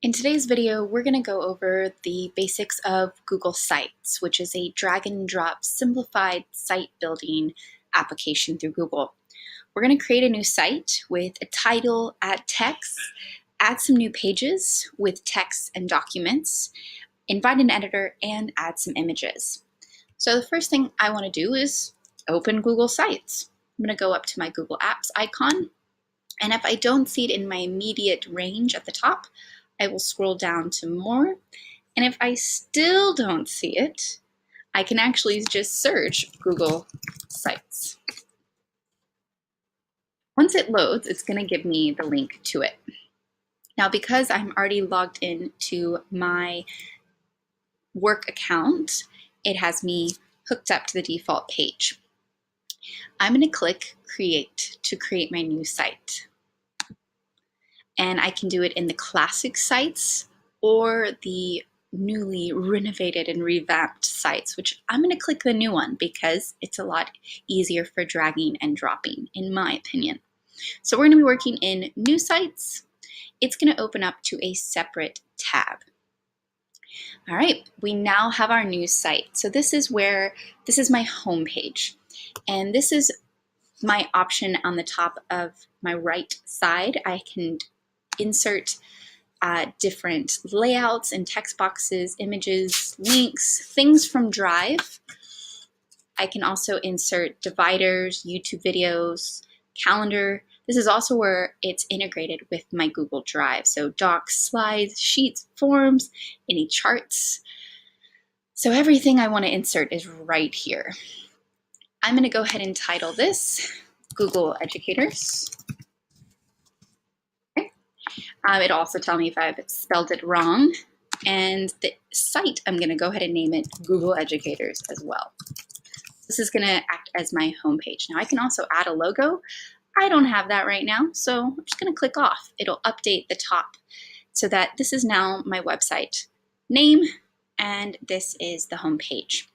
In today's video, we're going to go over the basics of Google Sites, which is a drag and drop simplified site building application through Google. We're going to create a new site with a title, add text, add some new pages with text and documents, invite an editor, and add some images. So the first thing I want to do is open Google Sites. I'm going to go up to my Google Apps icon, and if I don't see it in my immediate range at the top, I will scroll down to more, and if I still don't see it, I can actually just search Google Sites. Once it loads, it's going to give me the link to it. Now, because I'm already logged in to my work account, it has me hooked up to the default page. I'm going to click Create to create my new site. And I can do it in the classic sites or the newly renovated and revamped sites, which I'm going to click the new one because it's a lot easier for dragging and dropping, in my opinion. So we're going to be working in new sites. It's going to open up to a separate tab. All right, we now have our new site. So this is my home page, and this is my option on the top of my right side. I can insert different layouts and text boxes, images, links, things from Drive. I can also insert dividers, YouTube videos, calendar. This is also where it's integrated with my Google Drive. So docs, slides, sheets, forms, any charts. So everything I want to insert is right here. I'm going to go ahead and title this Google Educators. It'll also tell me if I've spelled it wrong. And the site, I'm going to go ahead and name it Google Educators as well. This is going to act as my homepage. Now I can also add a logo. I don't have that right now, so I'm just going to click off. It'll update the top so that this is now my website name, and this is the homepage.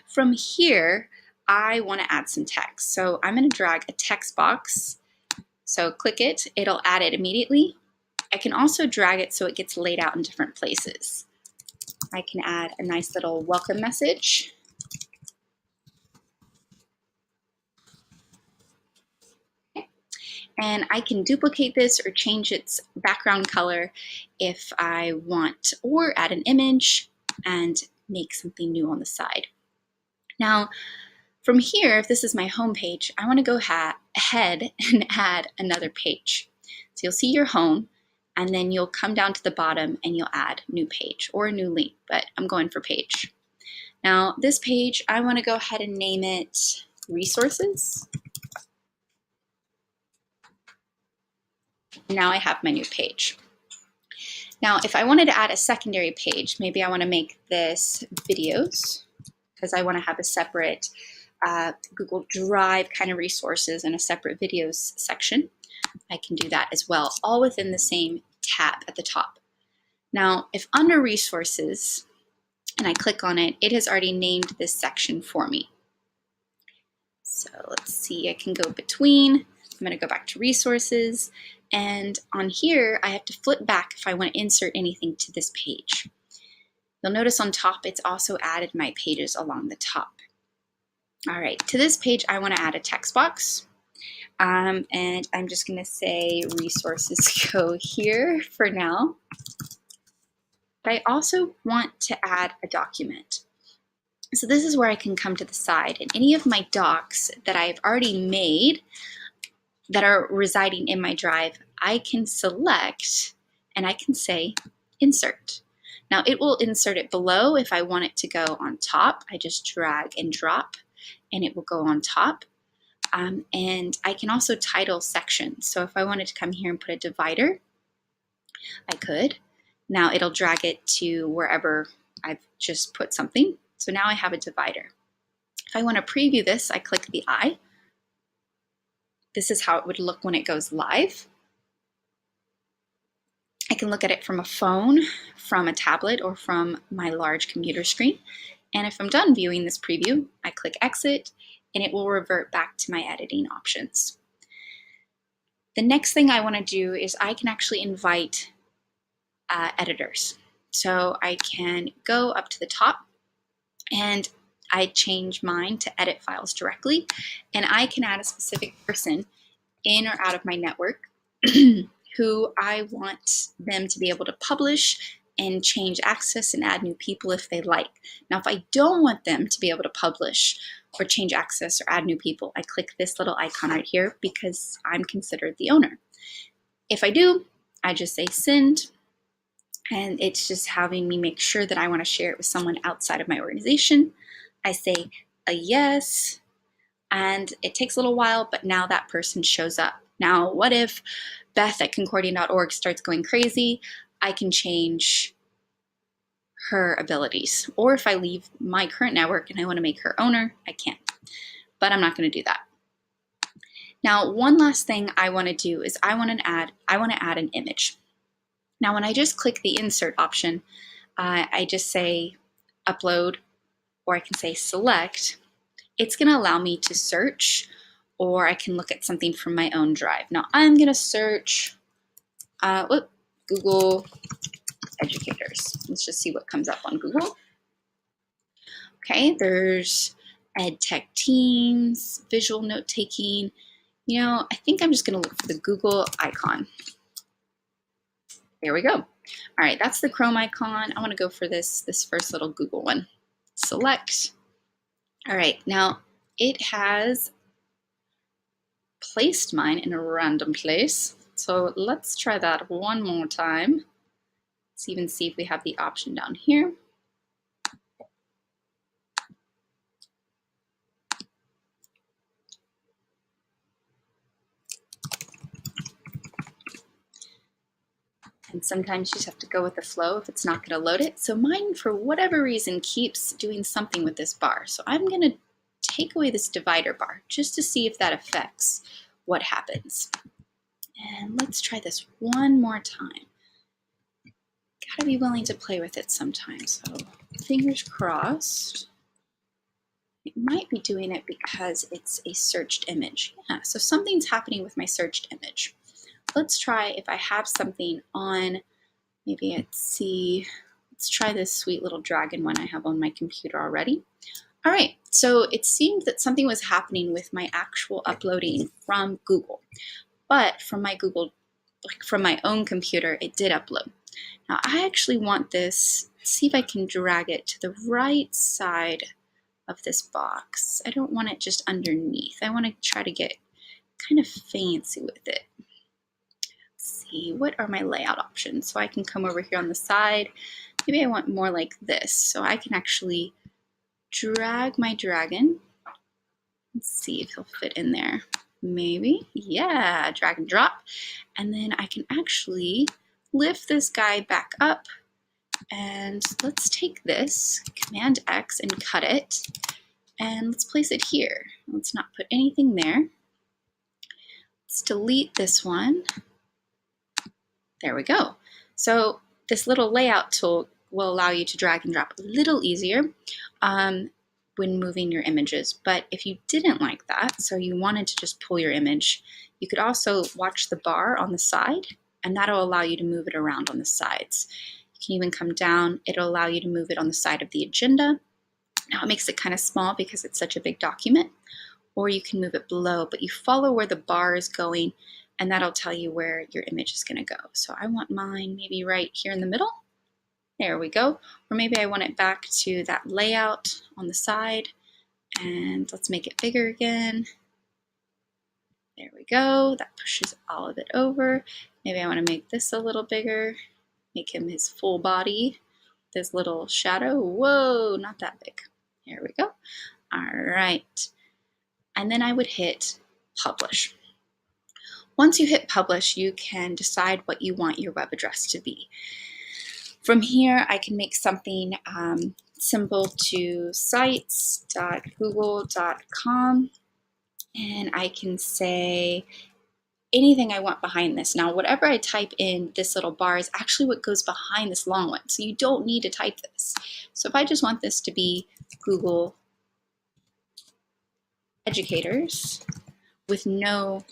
From here, I want to add some text. So I'm going to drag a text box. So click it, it'll add it immediately. I can also drag it so it gets laid out in different places. I can add a nice little welcome message. Okay. And I can duplicate this or change its background color if I want, or add an image and make something new on the side. Now, from here, if this is my home page, I want to go ahead and add another page. So you'll see your home, and then you'll come down to the bottom and you'll add new page or a new link, but I'm going for page. Now this page, I want to go ahead and name it Resources. Now I have my new page. Now if I wanted to add a secondary page, maybe I want to make this videos because I want to have a separate Google Drive kind of resources and a separate videos section. I can do that as well, all within the same tab at the top. Now, if under resources, and I click on it, it has already named this section for me. So let's see, I can go between. I'm going to go back to resources, and on here, I have to flip back if I want to insert anything to this page. You'll notice on top, it's also added my pages along the top. All right, to this page, I want to add a text box. And I'm just going to say resources go here for now. But I also want to add a document. So this is where I can come to the side, and any of my docs that I've already made that are residing in my drive, I can select and I can say insert. Now it will insert it below. If I want it to go on top, I just drag and drop and it will go on top. And I can also title sections. So if I wanted to come here and put a divider, I could. Now it'll drag it to wherever I've just put something. So now I have a divider. If I want to preview this, I click the eye. This is how it would look when it goes live. I can look at it from a phone, from a tablet, or from my large computer screen. And if I'm done viewing this preview, I click exit, and it will revert back to my editing options. The next thing I want to do is I can actually invite editors. So I can go up to the top and I change mine to edit files directly, and I can add a specific person in or out of my network who I want them to be able to publish and change access and add new people if they like. Now, if I don't want them to be able to publish or change access or add new people, I click this little icon right here because I'm considered the owner. If I do, I just say send, and it's just having me make sure that I want to share it with someone outside of my organization. I say a yes, and it takes a little while, but now that person shows up. Now, what if Beth at Concordian.org starts going crazy? I can change her abilities. Or if I leave my current network and I want to make her owner, I can. But I'm not going to do that. Now, one last thing I want to do is I want to add an image. Now, when I just click the insert option, I just say upload, or I can say select. It's going to allow me to search, or I can look at something from my own drive. Now, I'm going to search Google educators. Let's just see what comes up on Google. Okay, there's ed tech teams, visual note taking. You know, I think I'm just going to look for the Google icon. There we go. All right, that's the Chrome icon. I want to go for this first little Google one. Select. All right, now it has placed mine in a random place. So let's try that one more time. Let's even see if we have the option down here. And sometimes you just have to go with the flow if it's not going to load it. So mine, for whatever reason, keeps doing something with this bar. So I'm going to take away this divider bar just to see if that affects what happens. And let's try this one more time. Gotta be willing to play with it sometimes. So fingers crossed. It might be doing it because it's a searched image. Yeah, so something's happening with my searched image. Let's try if I have something on, maybe let's try this sweet little dragon one I have on my computer already. All right, so it seemed that something was happening with my actual uploading from Google, but from my from my own computer, it did upload. Now I actually want this, see if I can drag it to the right side of this box. I don't want it just underneath. I want to try to get kind of fancy with it. See, what are my layout options? So I can come over here on the side. Maybe I want more like this. So I can actually drag my dragon. Let's see if he'll fit in there. Maybe, yeah, drag and drop. And then I can actually lift this guy back up. And let's take this, Command X, and cut it. And let's place it here. Let's not put anything there. Let's delete this one. There we go. So this little layout tool will allow you to drag and drop a little easier when moving your images. But if you didn't like that, so you wanted to just pull your image, you could also watch the bar on the side, and that'll allow you to move it around on the sides. You can even come down. It'll allow you to move it on the side of the agenda. Now it makes it kind of small because it's such a big document, or you can move it below, but you follow where the bar is going, and that'll tell you where your image is going to go. So I want mine maybe right here in the middle. There we go. Or maybe I want it back to that layout on the side, and let's make it bigger again. There we go. That pushes all of it over. Maybe I want to make this a little bigger, make him his full body, this little shadow. Whoa, not that big. There we go. All right. And then I would hit publish. Once you hit publish, you can decide what you want your web address to be. From here, I can make something simple to sites.google.com, and I can say anything I want behind this. Now, whatever I type in this little bar is actually what goes behind this long one, so you don't need to type this. So if I just want this to be Google educators with no,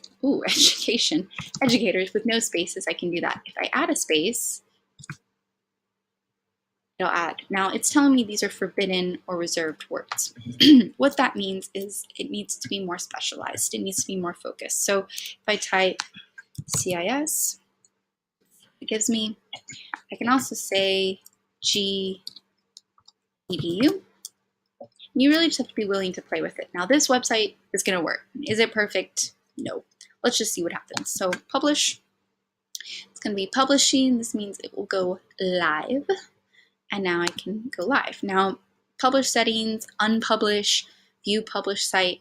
educators with no spaces, I can do that. If I add a space, it'll add. Now it's telling me these are forbidden or reserved words. What that means is it needs to be more specialized. It needs to be more focused. So if I type CIS, it gives me, I can also say GEDU. You really just have to be willing to play with it. Now this website is going to work. Is it perfect? No. Let's just see what happens. So publish. It's going to be publishing. This means it will go live. And now I can go live. Now, publish settings, unpublish, view publish site.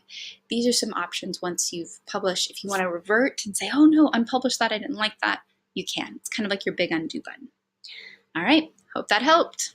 These are some options once you've published. If you want to revert and say, oh no, unpublish that, I didn't like that, you can. It's kind of like your big undo button. All right, hope that helped.